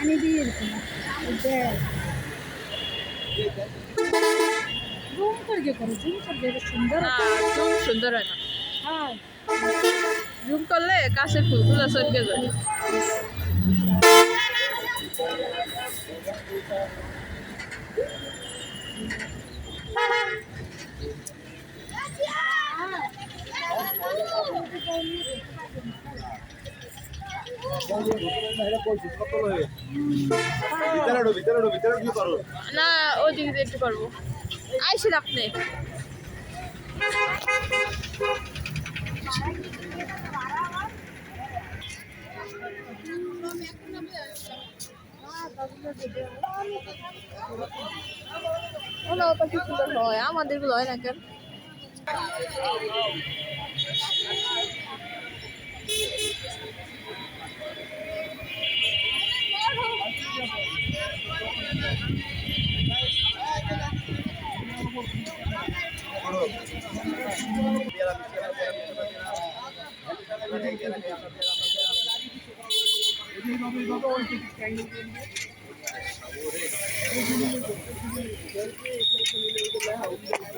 পানি দিয়ে দিচ্ছি না জুম করে করো জুম করে সুন্দর জুম সুন্দর হয় না হ্যাঁ জুম করলে কাছে ফুলগুলো সরকে যায় না ওদিকে দিয়ে একটু করবো আইসেন আপনি ওনাও তো কি সুন্দর হয় আমাদের গুলো হয় না কেন